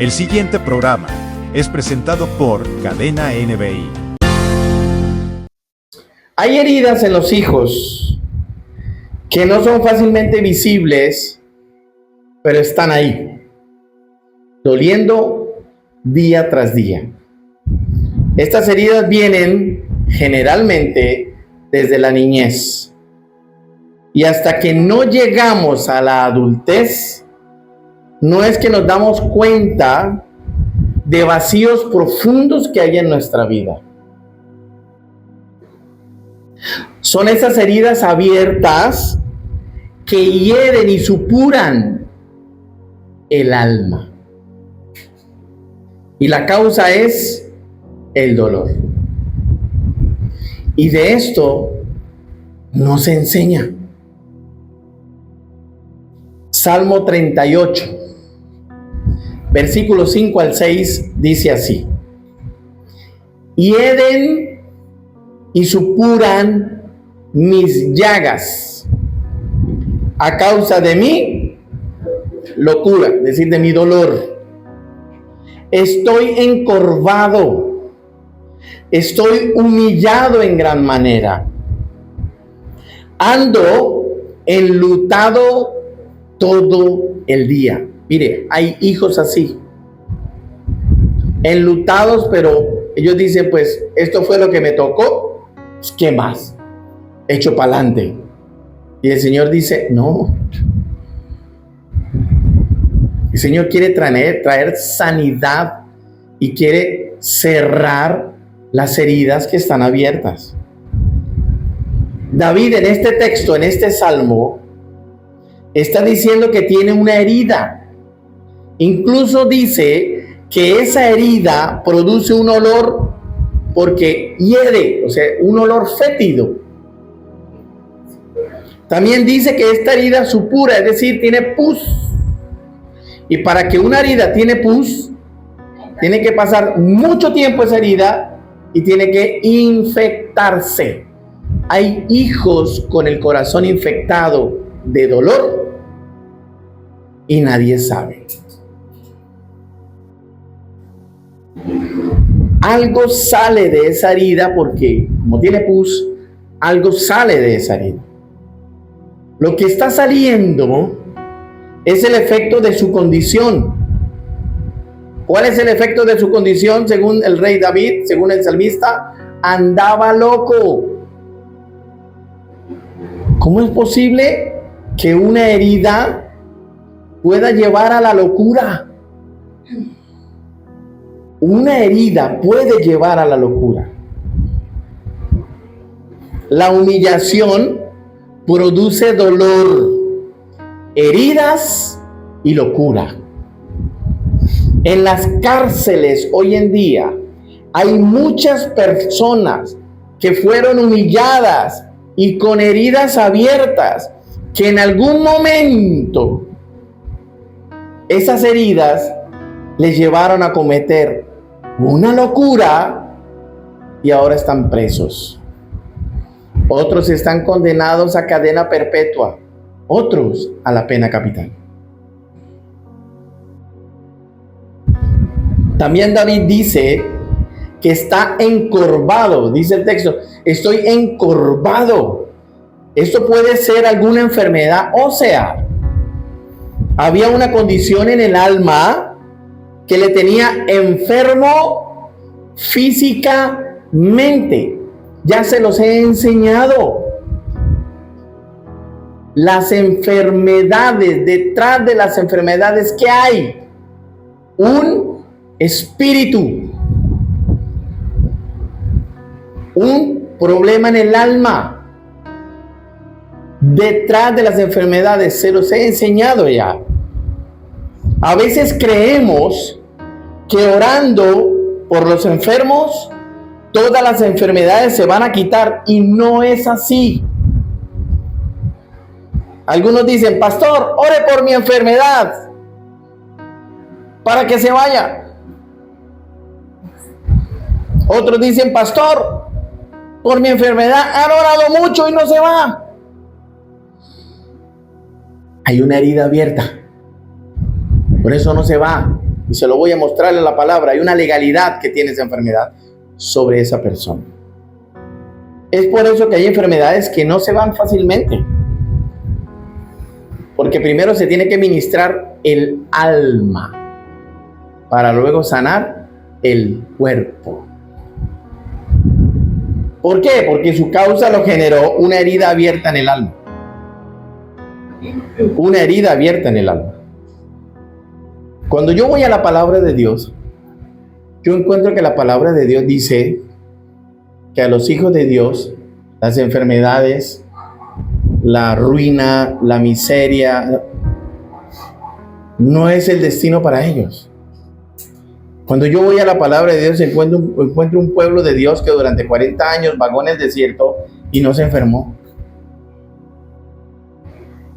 El siguiente programa es presentado por Cadena NBI. Hay heridas en los hijos que no son fácilmente visibles, pero están ahí, doliendo día tras día. Estas heridas vienen generalmente desde la niñez. Y hasta que no llegamos a la adultez, no es que nos damos cuenta de vacíos profundos que hay en nuestra vida. Son esas heridas abiertas que hieren y supuran el alma. Y la causa es el dolor. Y de esto no se enseña. Salmo 38, versículos 5 al 6, dice así: hieren y supuran mis llagas a causa de mi locura, es decir, de mi dolor. Estoy encorvado, estoy humillado en gran manera. Ando enlutado todo el día. Mire, hay hijos así, enlutados, pero ellos dicen, pues, esto fue lo que me tocó, pues, ¿qué más? Hecho para adelante. Y el Señor dice, no. El Señor quiere traer sanidad y quiere cerrar las heridas que están abiertas. David en este texto, en este salmo, está diciendo que tiene una herida. Incluso dice que esa herida produce un olor porque hiere, o sea, un olor fétido. También dice que esta herida supura, es decir, tiene pus. Y para que una herida tiene pus, tiene que pasar mucho tiempo esa herida y tiene que infectarse. Hay hijos con el corazón infectado de dolor y nadie sabe. Algo sale de esa herida porque, como tiene pus, algo sale de esa herida. Lo que está saliendo es el efecto de su condición. ¿Cuál es el efecto de su condición? Según el rey David, según el salmista, andaba loco. ¿Cómo es posible que una herida pueda llevar a la locura? Una herida puede llevar a la locura. La humillación produce dolor, heridas y locura. En las cárceles hoy en día hay muchas personas que fueron humilladas y con heridas abiertas, que en algún momento esas heridas les llevaron a cometer una locura y ahora están presos. Otros están condenados a cadena perpetua, otros a la pena capital. También David dice que está encorvado, dice el texto, estoy encorvado. Esto puede ser alguna enfermedad ósea. Había una condición en el alma que le tenía enfermo físicamente. Ya se los he enseñado. Las enfermedades, detrás de las enfermedades, ¿qué hay? Un espíritu. Un problema en el alma. Detrás de las enfermedades, se los he enseñado ya. A veces creemos que orando por los enfermos, todas las enfermedades se van a quitar, y no es así. Algunos dicen, pastor, ore por mi enfermedad para que se vaya. Otros dicen, pastor, por mi enfermedad han orado mucho y no se va. Hay una herida abierta, por eso no se va. y se lo voy a mostrar en la palabra, hay una legalidad que tiene esa enfermedad sobre esa persona. Es por eso que hay enfermedades que no se van fácilmente. Porque primero se tiene que ministrar el alma para luego sanar el cuerpo. ¿Por qué? Porque su causa lo generó una herida abierta en el alma. Una herida abierta en el alma. Cuando yo voy a la palabra de Dios, yo encuentro que la palabra de Dios dice que a los hijos de Dios, las enfermedades, la ruina, la miseria, no es el destino para ellos. Cuando yo voy a la palabra de Dios, encuentro un pueblo de Dios que durante 40 años vagó en el desierto y no se enfermó.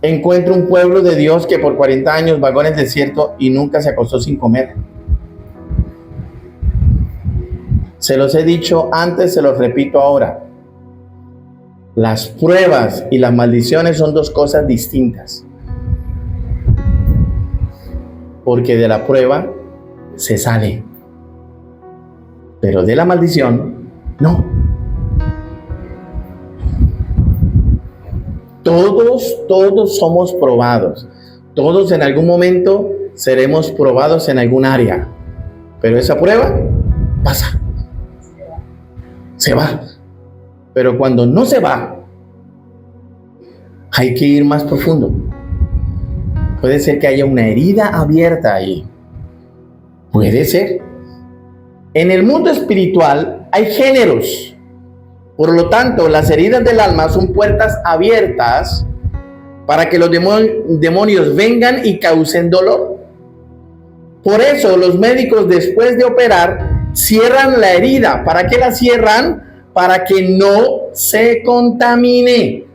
Encuentro un pueblo de Dios que por 40 años vagó en el desierto y nunca se acostó sin comer. Se los he dicho antes, se los repito ahora. Las pruebas y las maldiciones son dos cosas distintas. Porque de la prueba se sale, pero de la maldición no. Todos somos probados. Todos en algún momento seremos probados en algún área, pero esa prueba pasa, se va. Pero cuando no se va, hay que ir más profundo. Puede ser que haya una herida abierta ahí. Puede ser. En el mundo espiritual hay géneros. Por lo tanto, las heridas del alma son puertas abiertas para que los demonios vengan y causen dolor. Por eso los médicos, después de operar, cierran la herida. ¿Para qué la cierran? Para que no se contamine.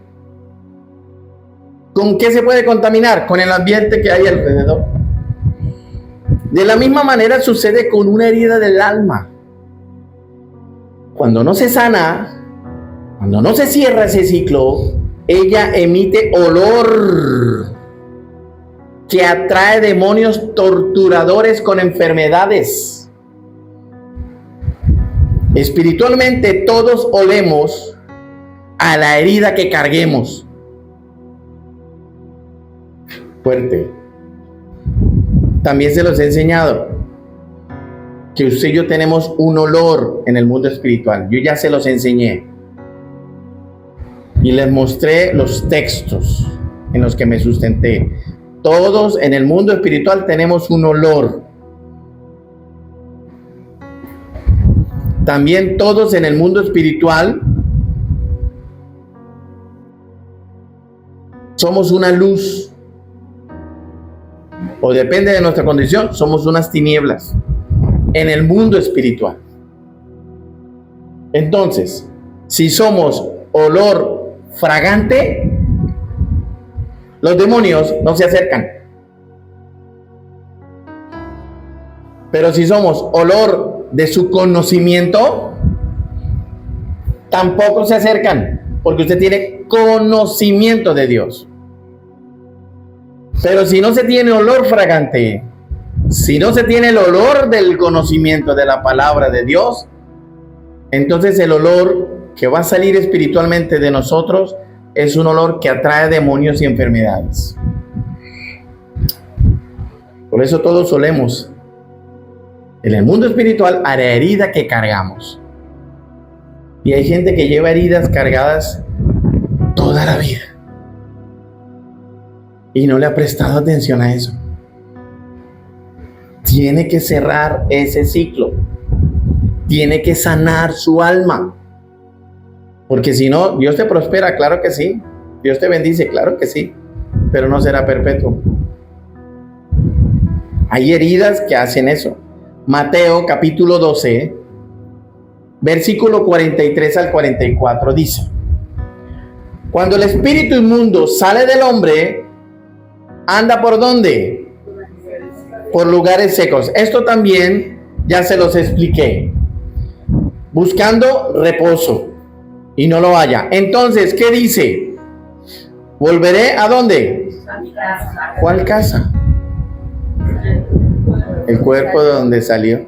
¿Con qué se puede contaminar? Con el ambiente que hay alrededor. De la misma manera sucede con una herida del alma. Cuando no se sana, cuando no se cierra ese ciclo, ella emite olor que atrae demonios torturadores con enfermedades. Espiritualmente todos olemos a la herida que carguemos. Fuerte. También se los he enseñado que usted y yo tenemos un olor en el mundo espiritual. Yo ya se los enseñé y les mostré los textos en los que me sustenté. Todos en el mundo espiritual tenemos un olor. También todos en el mundo espiritual somos una luz. O depende de nuestra condición, somos unas tinieblas en el mundo espiritual. Entonces, si somos olor fragante, los demonios no se acercan. Pero si somos olor de su conocimiento, tampoco se acercan, porque usted tiene conocimiento de Dios. Pero si no se tiene olor fragante, si no se tiene el olor del conocimiento de la palabra de Dios, entonces el olor que va a salir espiritualmente de nosotros es un olor que atrae demonios y enfermedades. Por eso todos solemos en el mundo espiritual a la herida que cargamos. Y hay gente que lleva heridas cargadas toda la vida y no le ha prestado atención a eso. Tiene que cerrar ese ciclo. Tiene que sanar su alma. Porque si no, Dios te prospera, claro que sí. Dios te bendice, claro que sí. Pero no será perpetuo. Hay heridas que hacen eso. Mateo capítulo 12, versículo 43 al 44 dice: cuando el espíritu inmundo sale del hombre, anda ¿por dónde? Por lugares secos. Esto también ya se los expliqué. Buscando reposo y no lo halla. Entonces, ¿qué dice? ¿Volveré a dónde? A mi casa. ¿Cuál casa? el cuerpo de donde salió.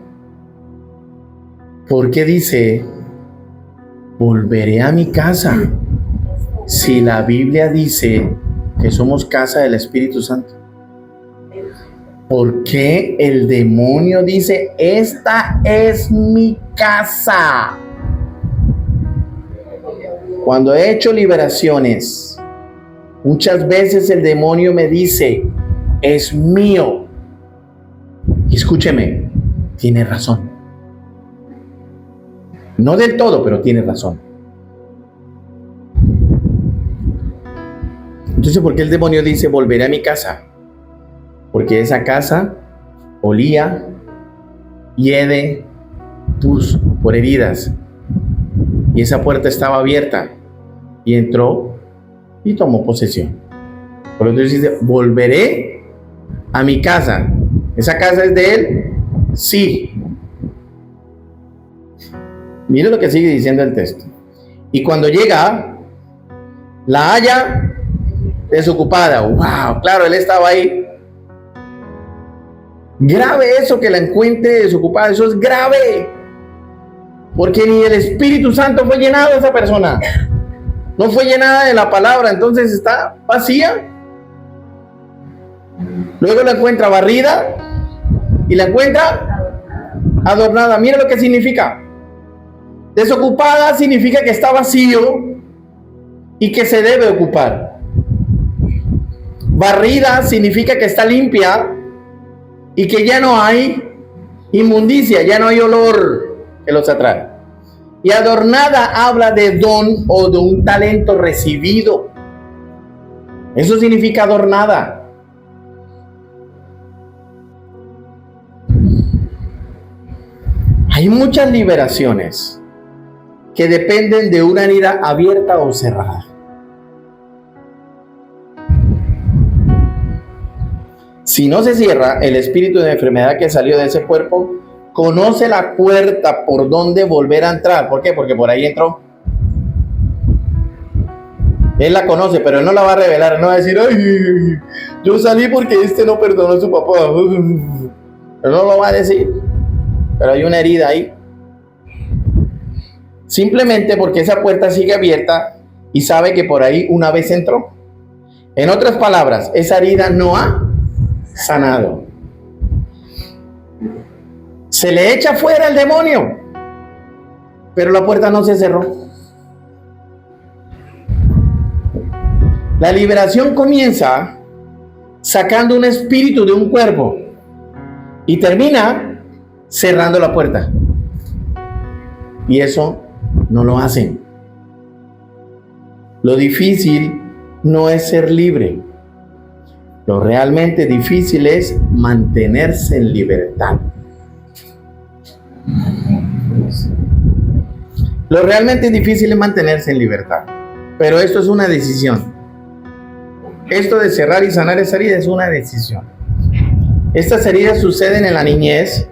¿Por qué dice, volveré a mi casa? Si la Biblia dice que somos casa del Espíritu Santo. ¿Por qué el demonio dice, esta es mi casa? Cuando he hecho liberaciones, muchas veces el demonio me dice, es mío. Y escúcheme, tiene razón. No del todo, pero tiene razón. Entonces, ¿por qué el demonio dice, volveré a mi casa? Porque esa casa olía, hiede, pus por heridas. Y esa puerta estaba abierta. Y entró y tomó posesión. Por lo tanto dice, volveré a mi casa. ¿Esa casa es de él? Sí. Mire lo que sigue diciendo el texto. Y cuando llega, la halla desocupada. ¡Wow! Claro, él estaba ahí. Grave eso, que la encuentre desocupada. Eso es grave. Porque ni el Espíritu Santo fue llenado de esa persona. No fue llenada de la palabra. Entonces está vacía. Luego la encuentra barrida. Y la encuentra adornada. Mira lo que significa. Desocupada significa que está vacío y que se debe ocupar. Barrida significa que está limpia y que ya no hay inmundicia, ya no hay olor que los atrae. Y adornada habla de don o de un talento recibido. Eso significa adornada. Hay muchas liberaciones que dependen de una herida abierta o cerrada. Si no se cierra, el espíritu de enfermedad que salió de ese cuerpo conoce la puerta por donde volver a entrar. ¿Por qué? Porque por ahí entró. Él la conoce, pero él no la va a revelar. No va a decir, ay, yo salí porque este no perdonó a su papá. Él no lo va a decir. Pero hay una herida ahí. Simplemente porque esa puerta sigue abierta y sabe que por ahí una vez entró. En otras palabras, esa herida no ha sanado. Se le echa fuera el demonio, pero la puerta no se cerró. La liberación comienza sacando un espíritu de un cuerpo y termina cerrando la puerta. Y eso no lo hacen. Lo difícil no es ser libre. Lo realmente difícil es mantenerse en libertad. Lo realmente difícil es mantenerse en libertad. Pero esto es una decisión. Esto de cerrar y sanar esa herida es una decisión. Estas heridas suceden en la niñez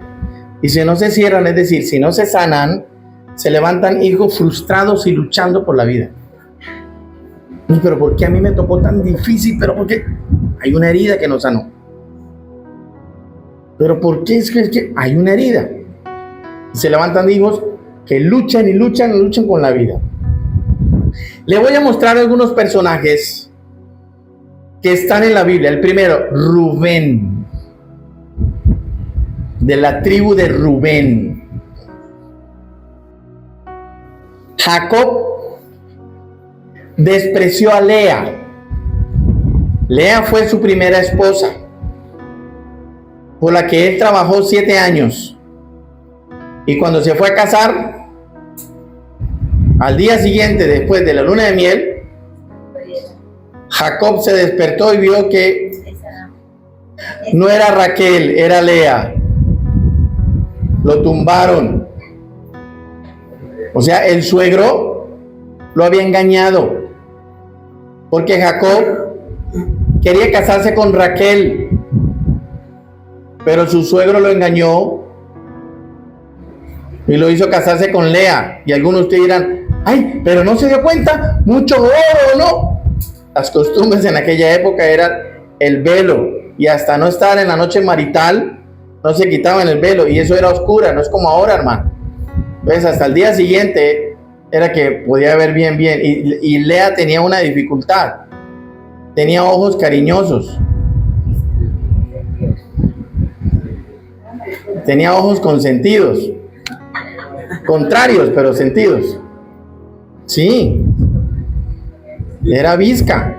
y si no se cierran, es decir, si no se sanan, se levantan hijos frustrados y luchando por la vida. Pero ¿por qué a mí me tocó tan difícil? ¿Pero por qué? Hay una herida que no sanó. ¿Pero por qué? Es que hay una herida. Se levantan hijos que luchan y luchan y luchan con la vida. Le voy a mostrar algunos personajes que están en la Biblia. El primero, Rubén, de la tribu de Rubén. Jacob despreció a Lea. Lea fue su primera esposa, por la que él trabajó 7 años. Y cuando se fue a casar, al día siguiente, después de la luna de miel, Jacob se despertó y vio que no era Raquel, era Lea. Lo tumbaron. O sea, el suegro lo había engañado, porque Jacob quería casarse con Raquel, pero su suegro lo engañó y lo hizo casarse con Lea. Y algunos de ustedes dirán, ay, pero no se dio cuenta, mucho oro, ¿no? Las costumbres en aquella época eran el velo, y hasta no estar en la noche marital, no se quitaban el velo y eso era oscura, no es como ahora, hermano. Entonces hasta el día siguiente era que podía ver bien y Lea tenía una dificultad, tenía ojos cariñosos, tenía ojos con sentidos, contrarios pero sentidos. Sí, era visca.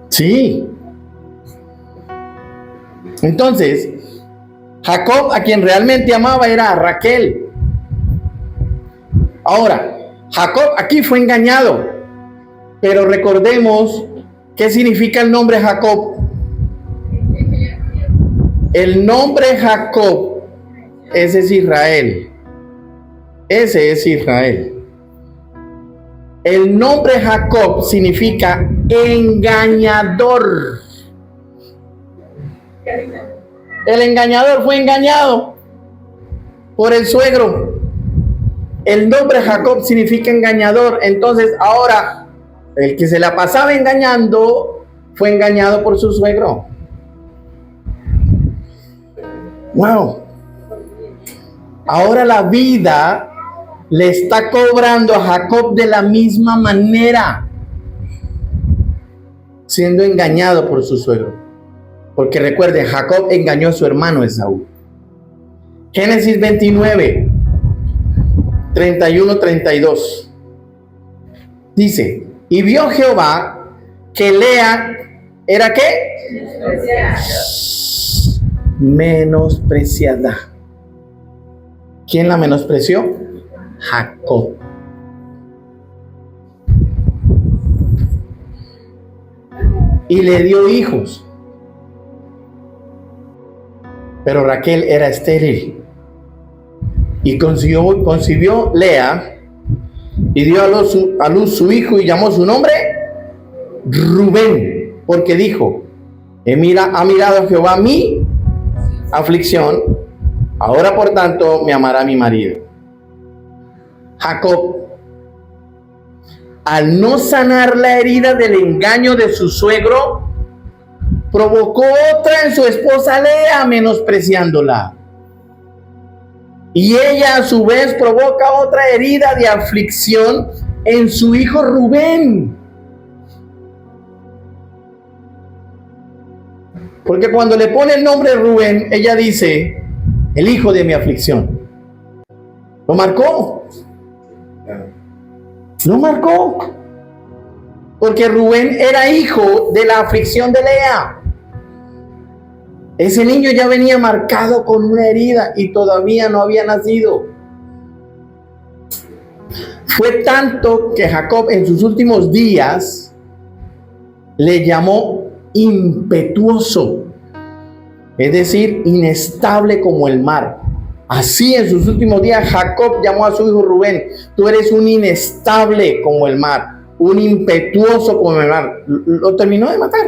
Sí. Entonces, Jacob, a quien realmente amaba, era a Raquel. Ahora, Jacob aquí fue engañado, pero recordemos qué significa el nombre Jacob. El nombre Jacob, ese es Israel. Ese es Israel. El nombre Jacob significa engañador. El engañador fue engañado por el suegro. El nombre Jacob significa engañador. Entonces ahora el que se la pasaba engañando fue engañado por su suegro. Wow. Ahora la vida le está cobrando a Jacob de la misma manera, siendo engañado por su suegro. Porque recuerde, Jacob engañó a su hermano Esaú. Génesis 29, 31-32. Dice, y vio Jehová que Lea era ¿qué? Menospreciada. ¿Quién la menospreció? Jacob. Y le dio hijos. Pero Raquel era estéril. Y concibió Lea y dio a luz su hijo y llamó su nombre Rubén, porque dijo, ha mirado Jehová mi aflicción, ahora por tanto me amará mi marido. Jacob, al no sanar la herida del engaño de su suegro, provocó otra en su esposa Lea, menospreciándola. Y ella a su vez provoca otra herida de aflicción en su hijo Rubén. Porque cuando le pone el nombre Rubén, ella dice, el hijo de mi aflicción. Lo marcó. Lo marcó. Porque Rubén era hijo de la aflicción de Lea. Ese niño ya venía marcado con una herida y todavía no había nacido. Fue tanto que Jacob en sus últimos días le llamó impetuoso, es decir, inestable como el mar. Así en sus últimos días Jacob llamó a su hijo Rubén, tú eres un inestable como el mar, un impetuoso como el mar. Lo terminó de matar.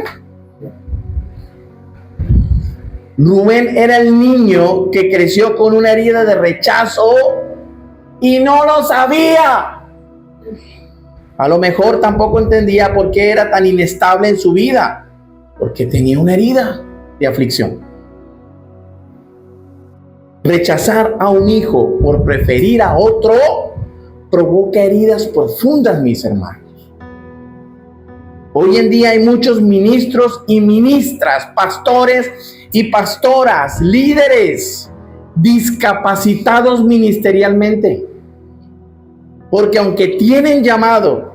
Rubén era el niño que creció con una herida de rechazo y no lo sabía. A lo mejor tampoco entendía por qué era tan inestable en su vida, porque tenía una herida de aflicción. Rechazar a un hijo por preferir a otro provoca heridas profundas, mis hermanos. Hoy en día hay muchos ministros y ministras, pastores y pastoras, líderes discapacitados ministerialmente. Porque aunque tienen llamado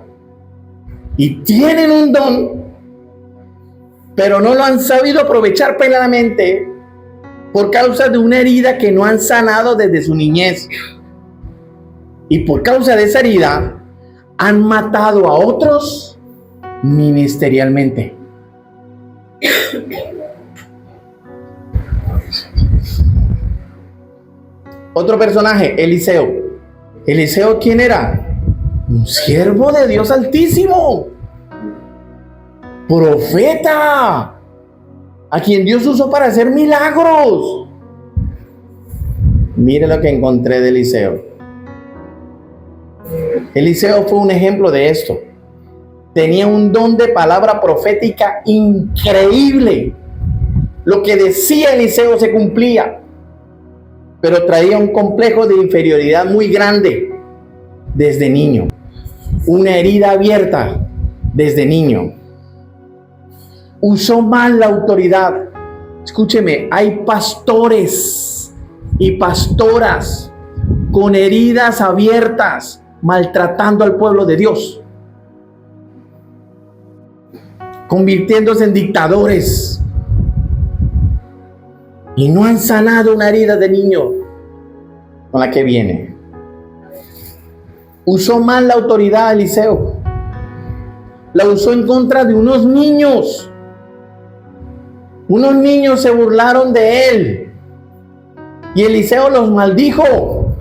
y tienen un don, pero no lo han sabido aprovechar plenamente por causa de una herida que no han sanado desde su niñez. Y por causa de esa herida han matado a otros ministerialmente. Otro personaje, Eliseo. ¿Eliseo quién era? Un siervo de Dios Altísimo, profeta, a quien Dios usó para hacer milagros. Mire lo que encontré de Eliseo. Eliseo fue un ejemplo de esto. Tenía un don de palabra profética increíble. Lo que decía Eliseo se cumplía, pero traía un complejo de inferioridad muy grande desde niño. Una herida abierta desde niño. Usó mal la autoridad. Escúcheme, hay pastores y pastoras con heridas abiertas, maltratando al pueblo de Dios, convirtiéndose en dictadores, y no han sanado una herida de niño con la que viene. Usó mal la autoridad Eliseo. La usó en contra de unos niños. Unos niños se burlaron de él y Eliseo los maldijo,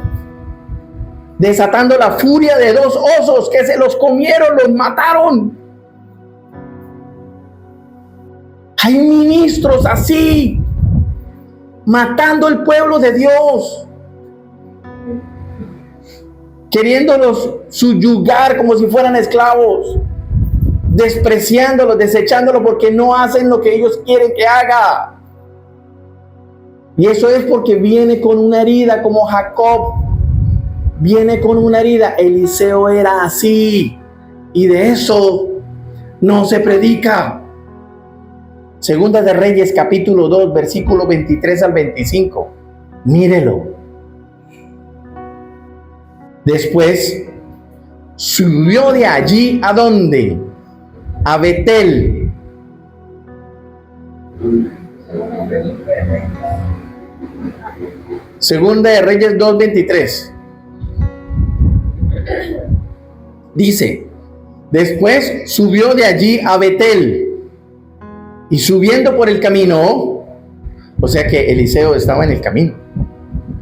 desatando la furia de dos osos que se los comieron, los mataron. Hay ministros así, matando al pueblo de Dios, queriéndolos subyugar como si fueran esclavos, despreciándolos, desechándolos porque no hacen lo que ellos quieren que haga. Y eso es porque viene con una herida, como Jacob viene con una herida. Eliseo era así, y de eso no se predica. Segunda de Reyes, capítulo 2, versículo 23 al 25. Mírelo. Después subió de allí, ¿a dónde? A Betel. Segunda de Reyes 2:23. Dice: después subió de allí a Betel, y subiendo por el camino, o sea que Eliseo estaba en el camino,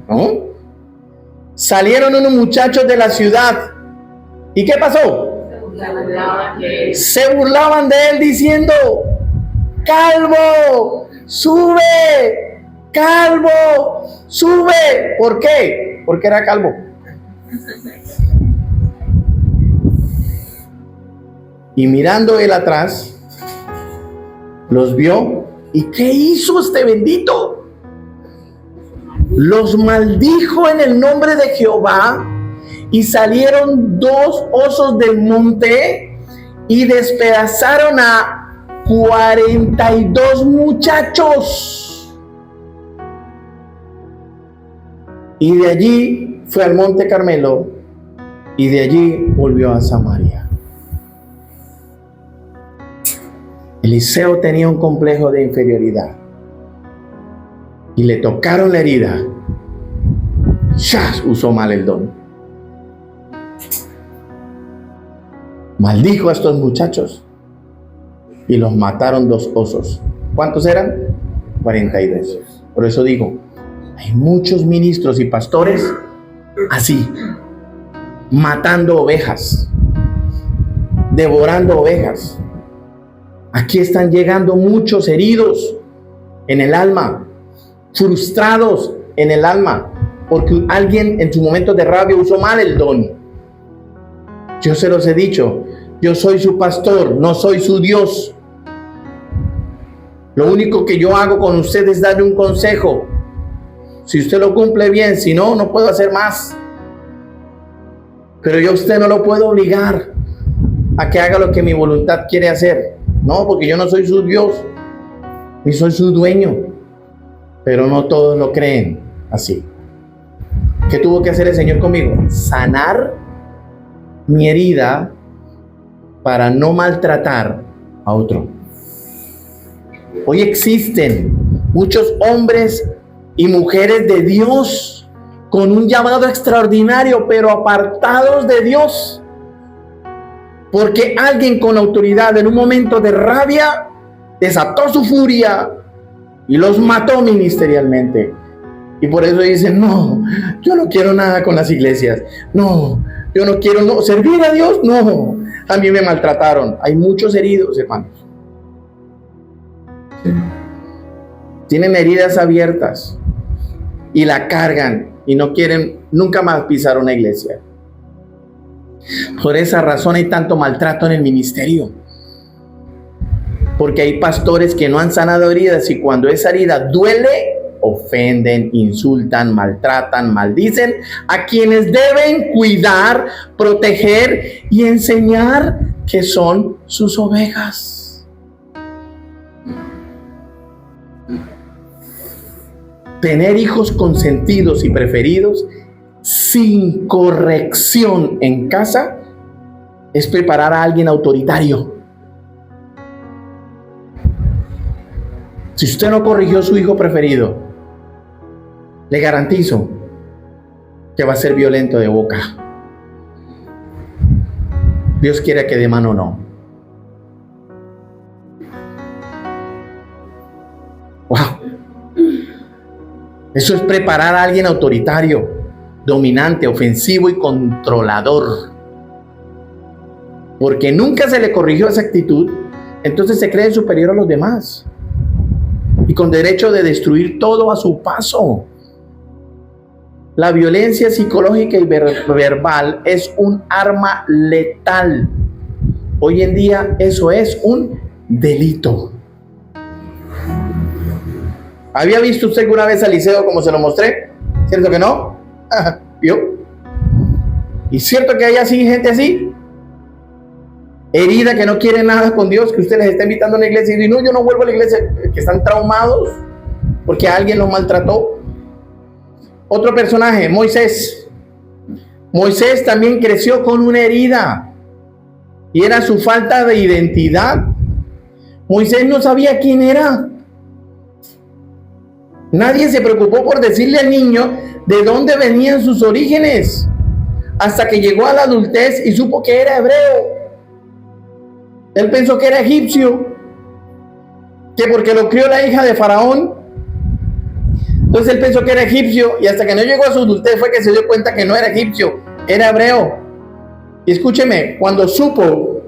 ¿no? Salieron unos muchachos de la ciudad. ¿Y qué pasó? Se burlaban de él diciendo: calvo, sube, calvo, sube. ¿Por qué? Porque era calvo. Y mirando él atrás, los vio. ¿Y qué hizo este bendito? Los maldijo en el nombre de Jehová, y salieron dos osos del monte y despedazaron a 42 muchachos. Y de allí fue al monte Carmelo, y de allí volvió a Samaria. Eliseo tenía un complejo de inferioridad, y le tocaron la herida. ¡Shas! Usó mal el don. Maldijo a estos muchachos y los mataron dos osos. ¿Cuántos eran? 42. Por eso digo, hay muchos ministros y pastores así, matando ovejas, devorando ovejas. Aquí están llegando muchos heridos en el alma, frustrados en el alma, porque alguien en su momento de rabia usó mal el don. Yo se los he dicho, yo soy su pastor, no soy su Dios. Lo único que yo hago con usted es darle un consejo. Si usted lo cumple bien, si no, no puedo hacer más. Pero yo a usted no lo puedo obligar a que haga lo que mi voluntad quiere hacer. No, porque yo no soy su Dios, ni soy su dueño. Pero no todos lo creen así. ¿Qué tuvo que hacer el Señor conmigo? Sanar mi herida para no maltratar a otro. Hoy existen muchos hombres y mujeres de Dios con un llamado extraordinario, pero apartados de Dios, porque alguien con autoridad en un momento de rabia desató su furia y los mató ministerialmente. Y por eso dicen: no, yo no quiero nada con las iglesias, no, yo no quiero servir a Dios, no, a mí me maltrataron. Hay muchos heridos, hermanos. Tienen heridas abiertas y la cargan y no quieren nunca más pisar una iglesia. Por esa razón hay tanto maltrato en el ministerio, Porque hay pastores que no han sanado heridas y cuando esa herida duele, ofenden, insultan, maltratan, maldicen a quienes deben cuidar, proteger y enseñar que son sus ovejas. Tener hijos consentidos y preferidos sin corrección en casa es preparar a alguien autoritario. Si usted no corrigió a su hijo preferido, le garantizo que va a ser violento de boca. Dios quiere que de mano no. Wow. Eso es preparar a alguien autoritario, dominante, ofensivo y controlador. Porque nunca se le corrigió esa actitud, entonces se cree superior a los demás. Y con derecho de destruir todo a su paso. La violencia psicológica y verbal es un arma letal. Hoy en día eso es un delito. ¿Había visto usted alguna vez a Eliseo como se lo mostré? ¿Cierto que no? ¿Vio? ¿Y cierto que hay así, gente así? Herida, que no quiere nada con Dios, que usted les está invitando a la iglesia y dice, no, yo no vuelvo a la iglesia, que están traumados porque alguien los maltrató. Otro personaje, Moisés. Moisés también creció con una herida y era su falta de identidad. Moisés no sabía quién era. Nadie se preocupó por decirle al niño de dónde venían sus orígenes, hasta que llegó a la adultez y supo que era hebreo. Él pensó que era egipcio, que porque lo crió la hija de Faraón. Entonces él pensó que era egipcio y hasta que no llegó a su adultez fue que se dio cuenta que no era egipcio, era hebreo. Y escúcheme, cuando supo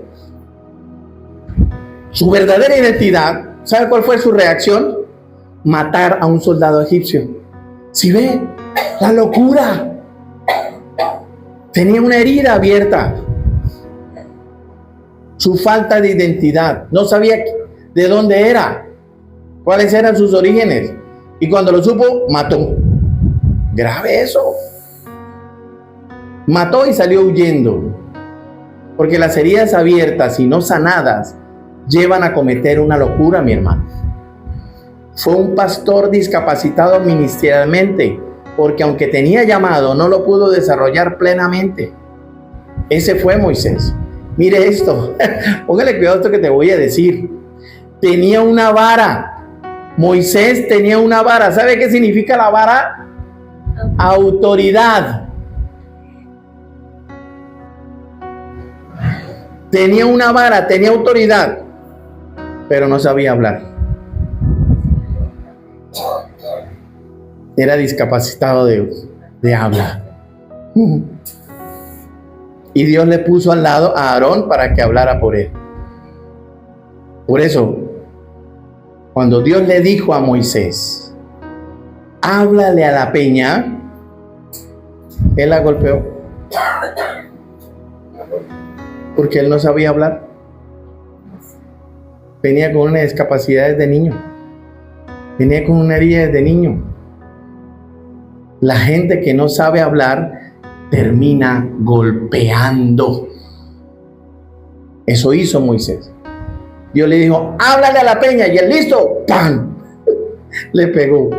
su verdadera identidad, ¿sabe cuál fue su reacción? Matar a un soldado egipcio. ¿Sí ve? La locura. Tenía una herida abierta. Su falta de identidad. No sabía de dónde era, cuáles eran sus orígenes. Y cuando lo supo, mató. Grave eso. Mató y salió huyendo. Porque las heridas abiertas y no sanadas llevan a cometer una locura, mi hermano. Fue un pastor discapacitado ministerialmente, porque aunque tenía llamado, no lo pudo desarrollar plenamente. Ese fue Moisés. Mire esto, póngale cuidado a esto que te voy a decir. Tenía una vara. Moisés tenía una vara. ¿Sabe qué significa la vara? Autoridad. Tenía una vara, tenía autoridad, pero no sabía hablar. Era discapacitado de habla. Y Dios le puso al lado a Aarón para que hablara por él. Por eso, cuando Dios le dijo a Moisés, háblale a la peña, él la golpeó. Porque él no sabía hablar. Venía con una discapacidad desde niño. Venía con una herida desde niño. La gente que no sabe hablar termina golpeando. Eso hizo Moisés. Dios le dijo, háblale a la peña, y él listo, ¡pam! Le pegó.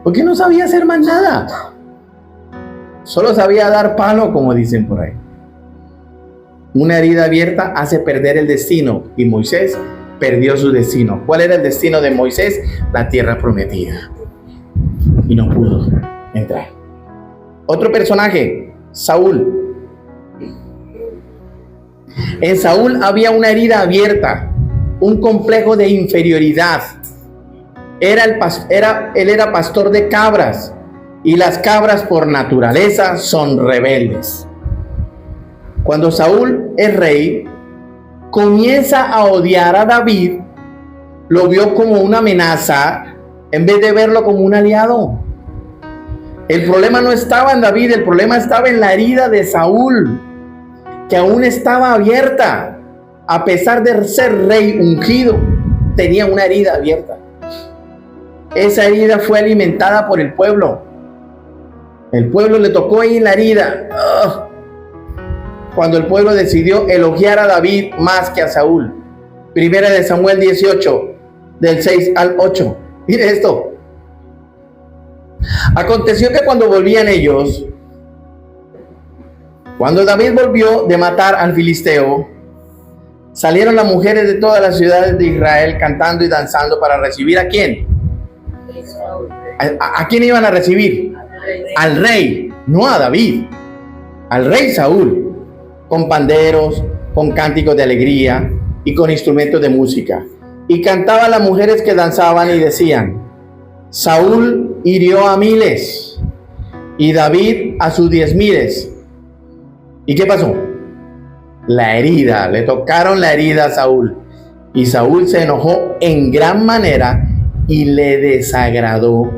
Porque no sabía hacer más nada. Solo sabía dar palo, como dicen por ahí. Una herida abierta hace perder el destino, y Moisés perdió su destino. ¿Cuál era el destino de Moisés? La tierra prometida. Y no pudo entrar. Otro personaje, Saúl. En Saúl había una herida abierta, un complejo de inferioridad. Él era pastor de cabras, y las cabras por naturaleza son rebeldes. Cuando Saúl es rey, comienza a odiar a David, lo vio como una amenaza en vez de verlo como un aliado. El problema no estaba en David, el problema estaba en la herida de Saúl, que aún estaba abierta, a pesar de ser rey ungido. tenía una herida abierta. Esa herida fue alimentada por el pueblo. El pueblo le tocó ahí la herida. Cuando el pueblo decidió elogiar a David más que a Saúl. Primera de Samuel 18, del 6 al 8. Mire esto. Aconteció que cuando volvían ellos, cuando David volvió de matar al filisteo, salieron las mujeres de todas las ciudades de Israel cantando y danzando para recibir ¿a quién? ¿A quién iban a recibir? Al rey, no a David, al rey Saúl, con panderos, con cánticos de alegría y con instrumentos de música. Y cantaban las mujeres que danzaban y decían: Saúl hirió a miles y David a sus 10,000. ¿Y qué pasó? La herida, le tocaron la herida a Saúl. Y Saúl se enojó en gran manera y le desagradó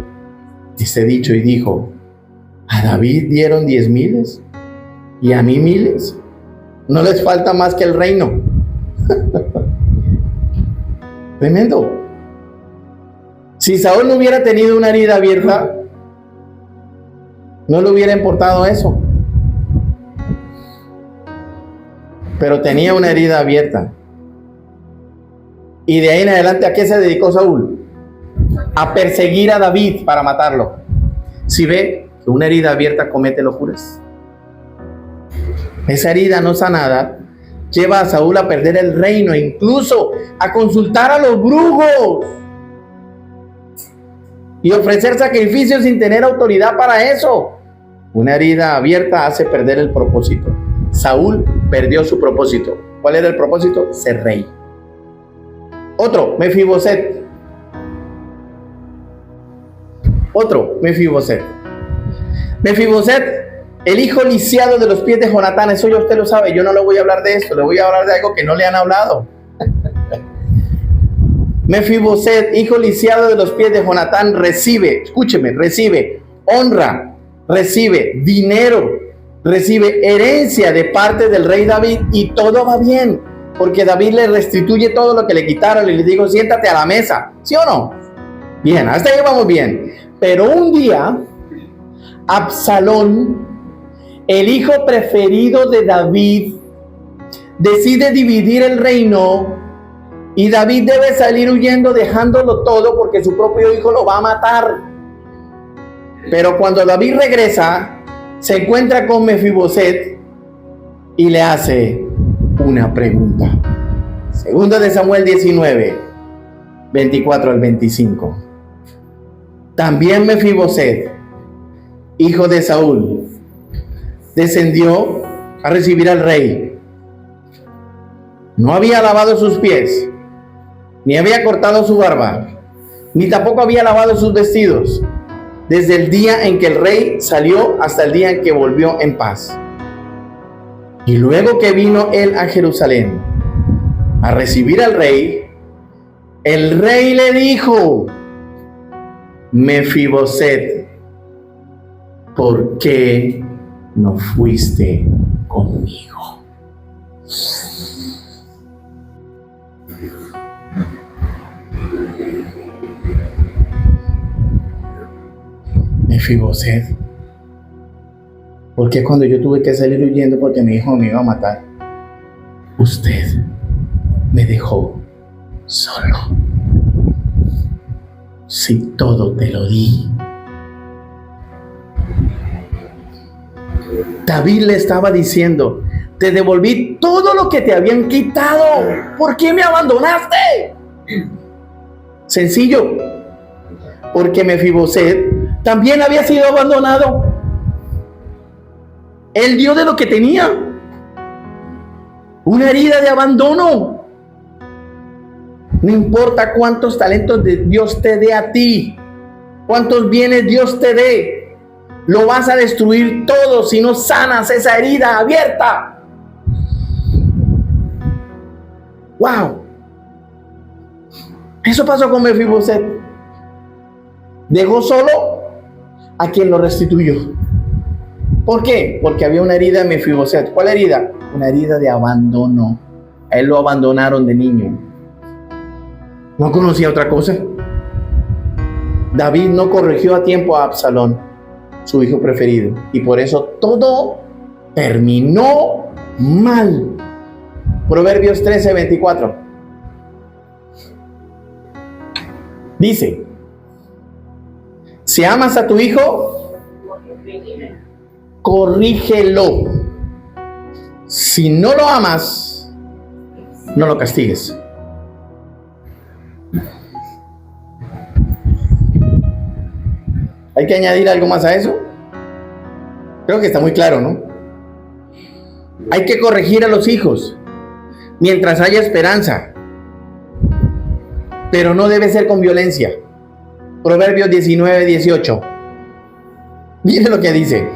ese dicho y dijo: a David dieron 10,000 y a mí 1,000. No les falta más que el reino. Tremendo. Si Saúl no hubiera tenido una herida abierta, no le hubiera importado eso. Pero tenía una herida abierta. Y de ahí en adelante, ¿a qué se dedicó Saúl? A perseguir a David para matarlo. Si ve que una herida abierta comete locuras. Esa herida no sanada lleva a Saúl a perder el reino, incluso a consultar a los brujos y ofrecer sacrificios sin tener autoridad para eso. Una herida abierta hace perder el propósito. Saúl perdió su propósito. ¿Cuál era el propósito? Ser rey. Otro, Mefiboset. Mefiboset, el hijo lisiado de los pies de Jonatán. Eso ya usted lo sabe. Yo no le voy a hablar de esto. Le voy a hablar de algo que no le han hablado. Mefiboset, hijo lisiado de los pies de Jonatán, recibe, escúcheme, recibe honra, recibe dinero, recibe herencia de parte del rey David y todo va bien, porque David le restituye todo lo que le quitaron y le dijo: siéntate a la mesa, ¿sí o no? Bien, hasta ahí vamos bien. Pero un día, Absalón, el hijo preferido de David, decide dividir el reino. Y David debe salir huyendo dejándolo todo porque su propio hijo lo va a matar. Pero cuando David regresa, se encuentra con Mefiboset y le hace una pregunta. Segunda de Samuel 19, 24 al 25. También Mefiboset, hijo de Saúl, descendió a recibir al rey. No había lavado sus pies, ni había cortado su barba, ni tampoco había lavado sus vestidos, desde el día en que el rey salió hasta el día en que volvió en paz. Y luego que vino él a Jerusalén a recibir al rey, el rey le dijo: Mefiboset, ¿por qué no fuiste conmigo? Mefiboset, ¿por qué cuando yo tuve que salir huyendo porque mi hijo me iba a matar, usted me dejó solo? Si todo te lo di. David le estaba diciendo: te devolví todo lo que te habían quitado. ¿Por qué me abandonaste? Sencillo, porque Mefiboset también había sido abandonado. Él dio de lo que tenía. Una herida de abandono. No importa cuántos talentos Dios te dé a ti, cuántos bienes Dios te dé, lo vas a destruir todo si no sanas esa herida abierta. Wow. Eso pasó con Mefiboset. Dejó solo a quien lo restituyó. ¿Por qué? Porque había una herida en Mefiboset. ¿Cuál herida? Una herida de abandono. A él lo abandonaron de niño. No conocía otra cosa. David no corrigió a tiempo a Absalón, su hijo preferido, y por eso todo terminó mal. Proverbios 13:24 dice: si amas a tu hijo, corrígelo. Si no lo amas, no lo castigues. ¿Hay que añadir algo más a eso? Creo que está muy claro, ¿no? Hay que corregir a los hijos mientras haya esperanza, pero no debe ser con violencia. Proverbios 19:18. Miren lo que dice: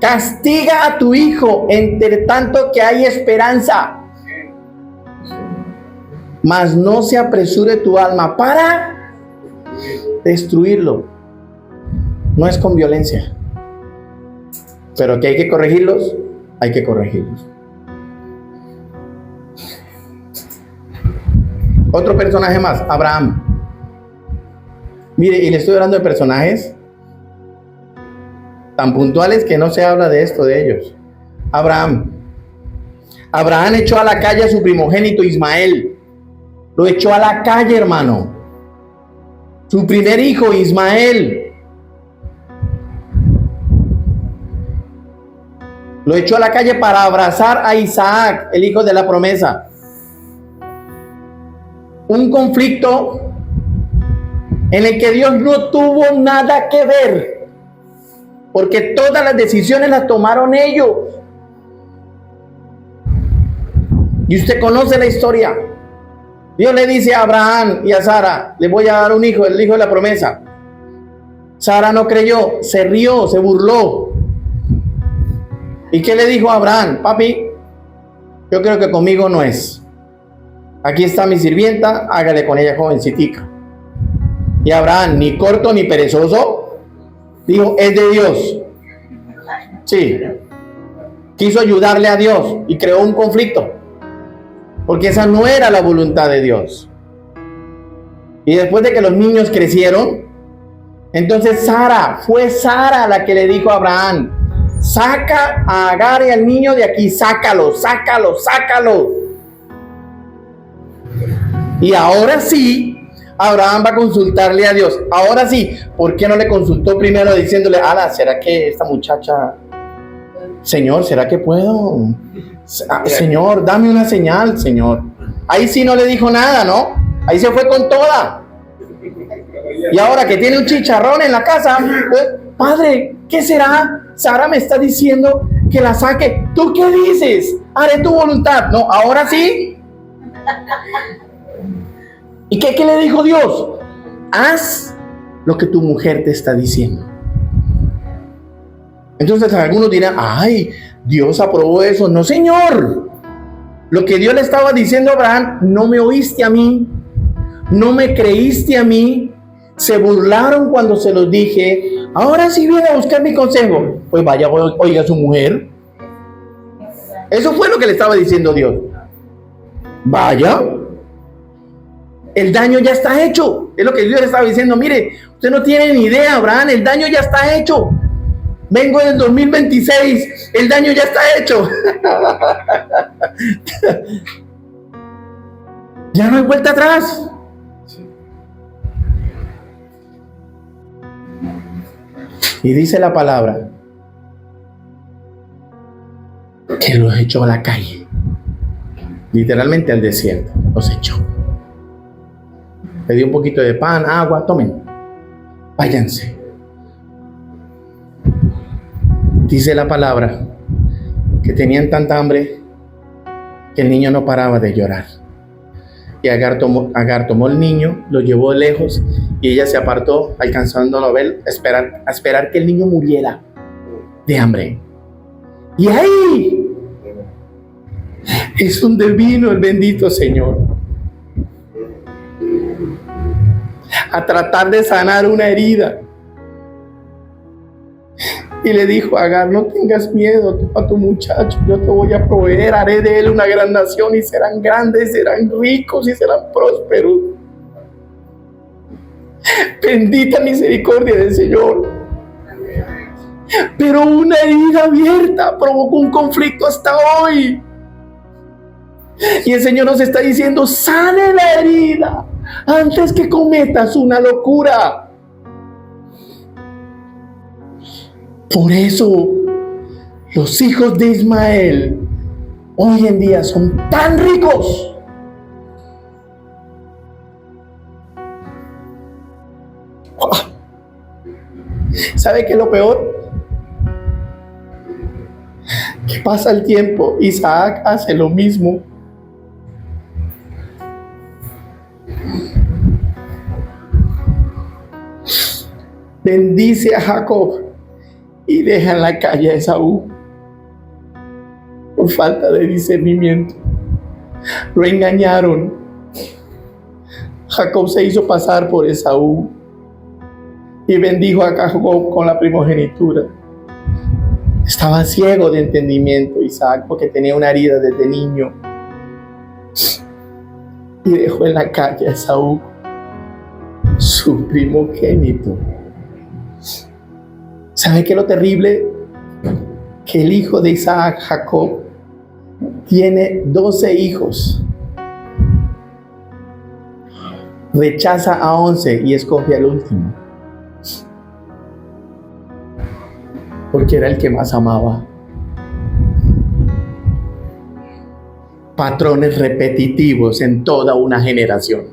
castiga a tu hijo entre tanto que hay esperanza, mas no se apresure tu alma para destruirlo. No es con violencia, pero que hay que corregirlos, hay que corregirlos. Otro personaje más, Abraham. Mire, y le estoy hablando de personajes tan puntuales que no se habla de esto de ellos. Abraham echó a la calle a su primogénito Ismael. Lo echó a la calle, hermano. Su primer hijo, Ismael. Lo echó a la calle para abrazar a Isaac, el hijo de la promesa. Un conflicto en el que Dios no tuvo nada que ver, porque todas las decisiones las tomaron ellos. Y usted conoce la historia. Dios le dice a Abraham y a Sara: le voy a dar un hijo, el hijo de la promesa. Sara no creyó, se rió, se burló. ¿Y qué le dijo a Abraham? Papi, yo creo que conmigo no es. Aquí está mi sirvienta, hágale con ella, jovencitica. Y Abraham, ni corto ni perezoso, dijo: es de Dios. Sí. Quiso ayudarle a Dios y creó un conflicto, porque esa no era la voluntad de Dios. Y después de que los niños crecieron, entonces fue Sara la que le dijo a Abraham: saca a Agar y al niño de aquí, sácalo. Y ahora sí, Abraham va a consultarle a Dios. Ahora sí, ¿por qué no le consultó primero diciéndole: ¿será que esta muchacha, Señor, será que puedo? Señor, dame una señal, Señor. Ahí sí no le dijo nada, ¿no? Ahí se fue con toda. Y ahora que tiene un chicharrón en la casa, Padre, ¿qué será? Sara me está diciendo que la saque. ¿Tú qué dices? Haré tu voluntad. No, ahora sí. ¿Y qué le dijo Dios? Haz lo que tu mujer te está diciendo. Entonces algunos dirán: ay, Dios aprobó eso. No, Señor. Lo que Dios le estaba diciendo a Abraham: no me oíste a mí, no me creíste a mí, se burlaron cuando se los dije. Ahora sí viene a buscar mi consejo. Pues vaya, oiga a su mujer. Eso fue lo que le estaba diciendo Dios. Vaya. El daño ya está hecho. Es lo que Dios le estaba diciendo. Mire, usted no tiene ni idea, Abraham. El daño ya está hecho. Vengo del 2026. El daño ya está hecho. Ya no hay vuelta atrás. Y dice la palabra que los echó a la calle, literalmente al desierto. Los echó. Le dio un poquito de pan, agua, tomen, váyanse. Dice la palabra que tenían tanta hambre que el niño no paraba de llorar. Y Agar tomó el niño, lo llevó lejos y ella se apartó, alcanzándolo a ver, a esperar que el niño muriera de hambre. Y ahí es donde vino el bendito Señor a tratar de sanar una herida. Y le dijo a Agar: no tengas miedo a tu muchacho, yo te voy a proveer, haré de él una gran nación y serán grandes, serán ricos y serán prósperos. Bendita misericordia del Señor. Pero una herida abierta provocó un conflicto hasta hoy. Y el Señor nos está diciendo: sane la herida antes que cometas una locura. Por eso los hijos de Ismael hoy en día son tan ricos. ¿Sabe qué es lo peor? Que pasa el tiempo, Isaac hace lo mismo. Bendice a Jacob y deja en la calle a Esaú por falta de discernimiento. Lo engañaron. Jacob se hizo pasar por Esaú y bendijo a Jacob con la primogenitura. Estaba ciego de entendimiento Isaac, porque tenía una herida desde niño, y dejó en la calle a Esaú, su primogénito. ¿Sabe qué es lo terrible? Que el hijo de Isaac, Jacob, tiene 12 hijos. Rechaza a 11 y escoge al último, porque era el que más amaba. Patrones repetitivos en toda una generación.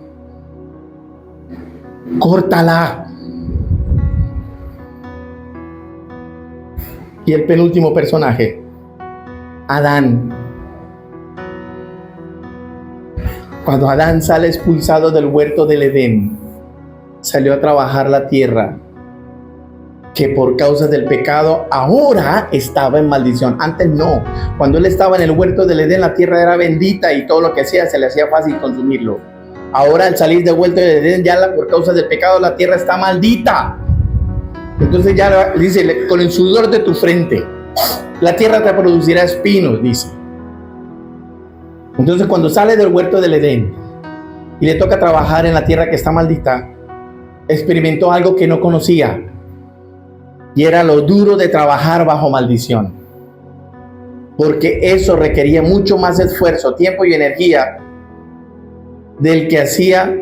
Córtala. Y el penúltimo personaje, Adán. Cuando Adán sale expulsado del huerto del Edén, salió a trabajar la tierra, que por causa del pecado ahora estaba en maldición. Antes no. Cuando él estaba en el huerto del Edén, la tierra era bendita y todo lo que hacía se le hacía fácil consumirlo. Ahora, al salir del huerto del Edén, por causa del pecado, la tierra está maldita. Entonces ya dice: con el sudor de tu frente la tierra te producirá espinos, dice. Entonces, cuando sale del huerto del Edén y le toca trabajar en la tierra que está maldita, experimentó algo que no conocía, y era lo duro de trabajar bajo maldición, porque eso requería mucho más esfuerzo, tiempo y energía del que hacía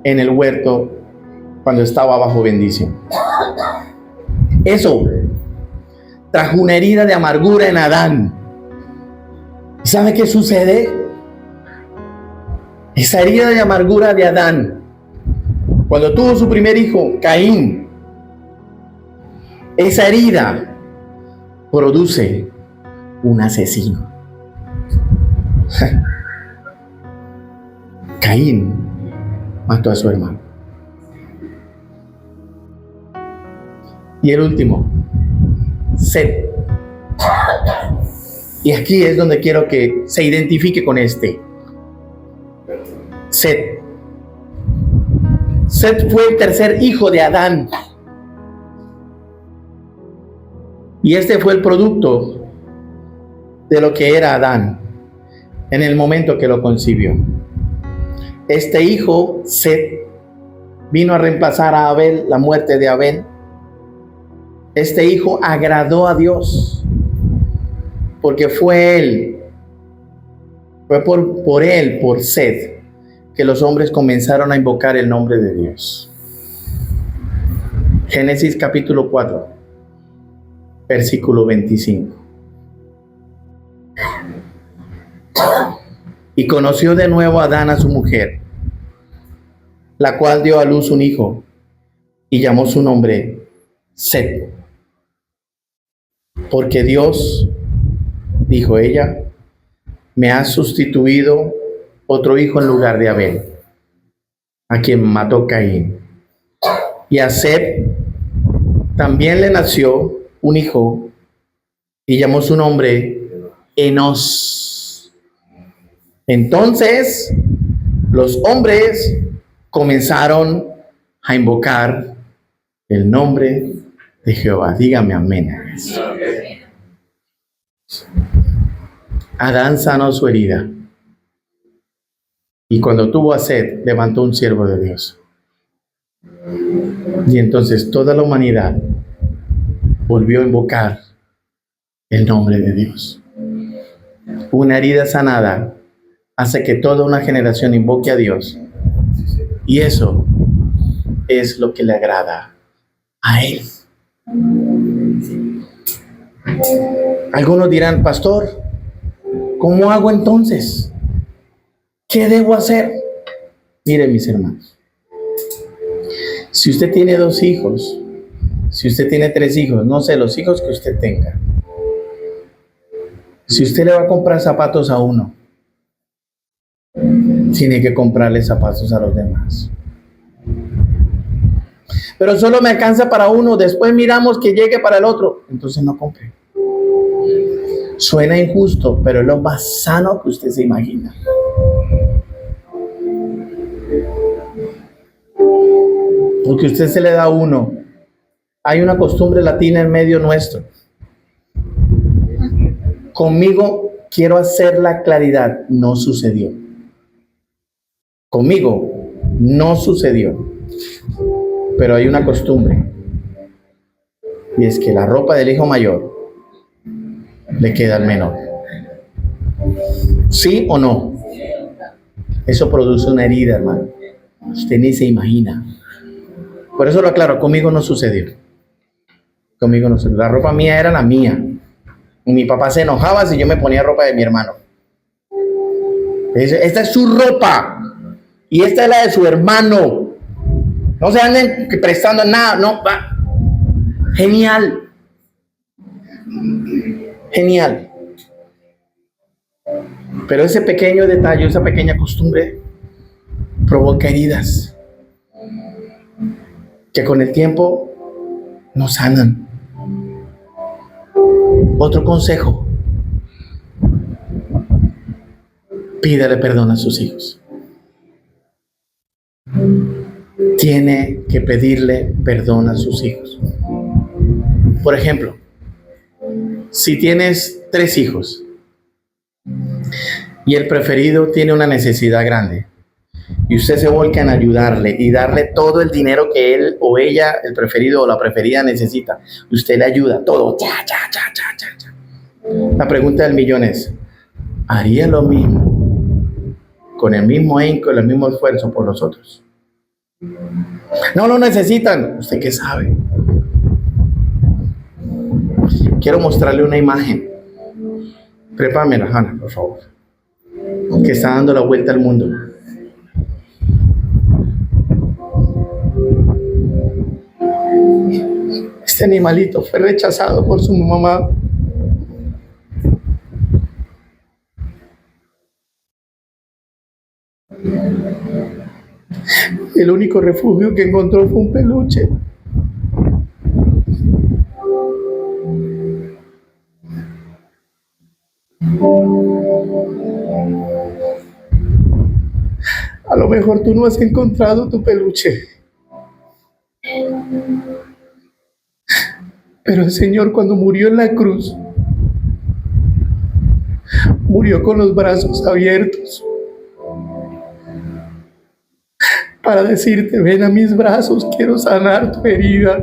en el huerto cuando estaba bajo bendición. Eso trajo una herida de amargura en Adán. ¿Y sabe qué sucede? Esa herida de amargura de Adán, cuando tuvo su primer hijo, Caín, esa herida produce un asesino. Caín mató a su hermano. Y el último, Set. Y aquí es donde quiero que se identifique con este. Set. Set fue el tercer hijo de Adán. Y este fue el producto de lo que era Adán en el momento que lo concibió. Este hijo, Set, vino a reemplazar a Abel, la muerte de Abel. Este hijo agradó a Dios, porque fue por Set, que los hombres comenzaron a invocar el nombre de Dios. Génesis capítulo 4, versículo 25. Y conoció de nuevo Adán a su mujer, la cual dio a luz un hijo, y llamó su nombre Set. Porque Dios, dijo ella, me ha sustituido otro hijo en lugar de Abel, a quien mató Caín. Y a Set también le nació un hijo, y llamó su nombre Enos. Entonces los hombres comenzaron a invocar el nombre de Jehová. Dígame amén. Adán sanó su herida, y cuando tuvo a Set, levantó un siervo de Dios. Y entonces toda la humanidad volvió a invocar el nombre de Dios. Una herida sanada hace que toda una generación invoque a Dios. Y eso es lo que le agrada a Él. Algunos dirán, pastor, ¿cómo hago entonces? ¿Qué debo hacer? Mire, mis hermanos, si usted tiene 2 hijos, si usted tiene 3 hijos, no sé, los hijos que usted tenga, si usted le va a comprar zapatos a uno, tiene que comprarle zapatos a los demás. Pero solo me alcanza para uno, después miramos que llegue para el otro, entonces no compre. Suena injusto, pero es lo más sano que usted se imagina. Porque usted se le da a uno. Hay una costumbre latina en medio nuestro. Conmigo quiero hacer la claridad, no sucedió. Conmigo no sucedió. Pero hay una costumbre. Y es que la ropa del hijo mayor le queda al menor. ¿Sí o no? Eso produce una herida, hermano. Usted ni se imagina. Por eso lo aclaro, conmigo no sucedió. Conmigo no sucedió. La ropa mía era la mía. Mi papá se enojaba si yo me ponía ropa de mi hermano. Esta es su ropa. Y esta es la de su hermano. No se anden prestando nada. No, va. Genial. Genial. Pero ese pequeño detalle, esa pequeña costumbre provoca heridas que con el tiempo no sanan. Otro consejo: pídale perdón a sus hijos. Tiene que pedirle perdón a sus hijos. Por ejemplo, si tienes 3 hijos y el preferido tiene una necesidad grande y usted se volca en ayudarle y darle todo el dinero que él o ella, el preferido o la preferida, necesita, usted le ayuda todo. La pregunta del millón es: ¿haría lo mismo con el mismo ahínco, el mismo esfuerzo por los otros? No lo necesitan. ¿Usted qué sabe? Quiero mostrarle una imagen. Prepáramela, Hannah, por favor, que está dando la vuelta al mundo. Este animalito fue rechazado por su mamá. El único refugio que encontró fue un peluche. A lo mejor tú no has encontrado tu peluche, pero el Señor, cuando murió en la cruz, murió con los brazos abiertos para decirte: ven a mis brazos, quiero sanar tu herida.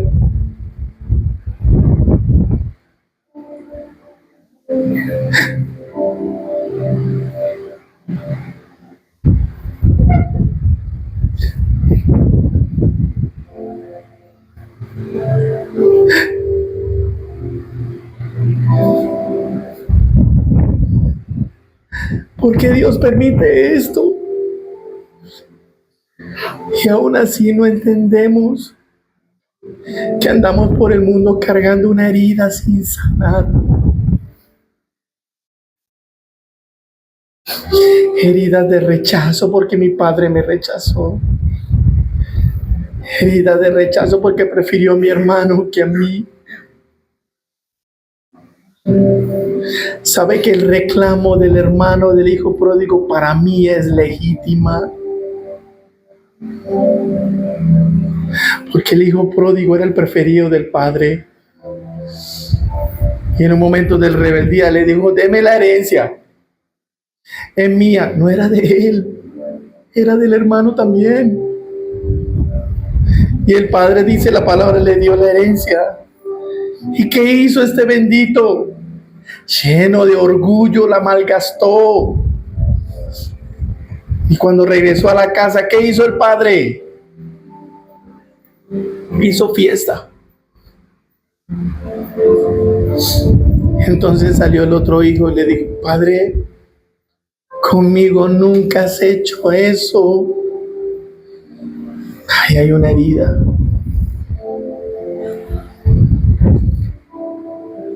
¿Por qué Dios permite esto? Y aún así no entendemos que andamos por el mundo cargando una herida sin sanar. Heridas de rechazo porque mi padre me rechazó. Heridas de rechazo porque prefirió a mi hermano que a mí. ¿Sabe que el reclamo del hermano del hijo pródigo para mí es legítima? Porque el hijo pródigo era el preferido del padre. Y en un momento de rebeldía le dijo: deme la herencia. Es mía. No era de él, era del hermano también. Y el padre, dice la palabra, le dio la herencia. ¿Y qué hizo este bendito? Lleno de orgullo, la malgastó. Y cuando regresó a la casa, ¿qué hizo el padre? Hizo fiesta. Entonces salió el otro hijo y le dijo: padre, conmigo nunca has hecho eso. Ay, hay una herida.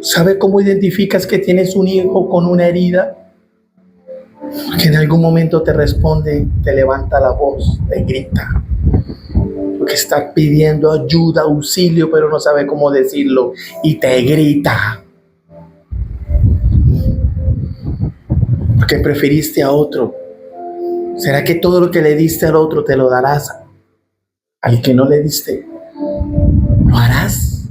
¿Sabe cómo identificas que tienes un hijo con una herida? Porque en algún momento te responde, te levanta la voz, te grita. Porque está pidiendo ayuda, auxilio, pero no sabe cómo decirlo y te grita. Porque preferiste a otro. ¿Será que todo lo que le diste al otro te lo darás al que no le diste? ¿Lo harás?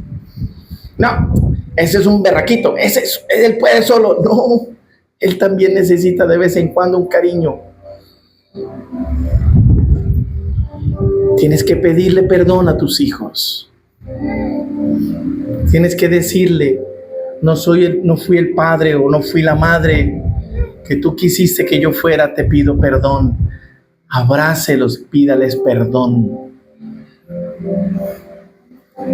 No, ese es un berraquito, él puede solo. No, él también necesita de vez en cuando un cariño. Tienes que pedirle perdón a tus hijos. Tienes que decirle: no fui el padre o no fui la madre que tú quisiste que yo fuera, te pido perdón. Abrácelos, pídales perdón.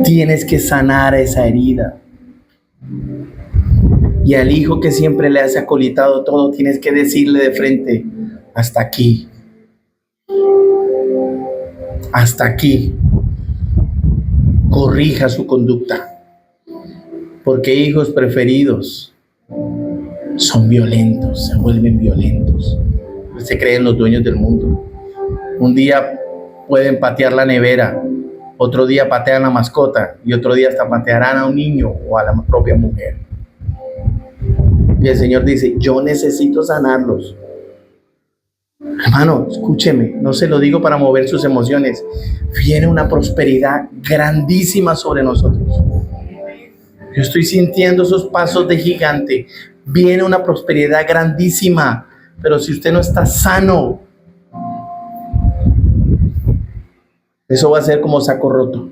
Tienes que sanar esa herida. Y al hijo que siempre le has acolitado todo, tienes que decirle de frente: hasta aquí. Hasta aquí. Corrija su conducta. Porque hijos preferidos son violentos, se vuelven violentos. Se creen los dueños del mundo. Un día pueden patear la nevera, otro día patean la mascota y otro día hasta patearán a un niño o a la propia mujer. Y el Señor dice: yo necesito sanarlos. Hermano, escúcheme, no se lo digo para mover sus emociones. Viene una prosperidad grandísima sobre nosotros. Yo estoy sintiendo esos pasos de gigante. Viene una prosperidad grandísima. Pero si usted no está sano, eso va a ser como saco roto.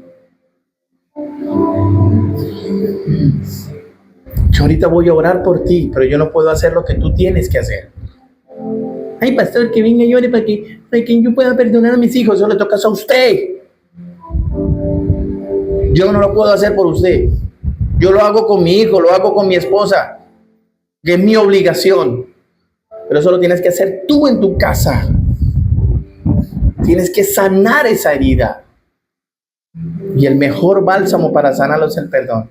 Yo ahorita voy a orar por ti, pero yo no puedo hacer lo que tú tienes que hacer. Ay, pastor, que venga y ore para que yo pueda perdonar a mis hijos. Eso le toca a usted. Yo no lo puedo hacer por usted. Yo lo hago con mi hijo, lo hago con mi esposa, que es mi obligación. Pero eso lo tienes que hacer tú en tu casa. Tienes que sanar esa herida. Y el mejor bálsamo para sanarlo es el perdón.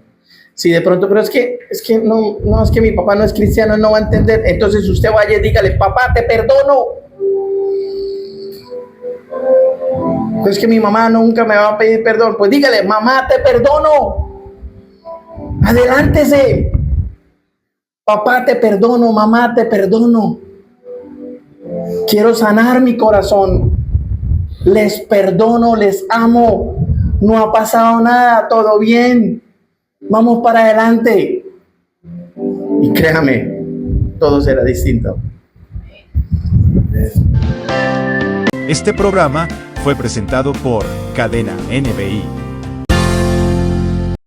Si de pronto, pero es que no, es que mi papá no es cristiano, no va a entender. Entonces usted vaya y dígale: papá, te perdono. Pero es que mi mamá nunca me va a pedir perdón. Pues dígale: mamá, te perdono. Adelántese. Papá, te perdono. Mamá, te perdono. Quiero sanar mi corazón. Les perdono, les amo. No ha pasado nada, todo bien. Vamos para adelante. Y créame, todo será distinto. Este programa fue presentado por Cadena NBI.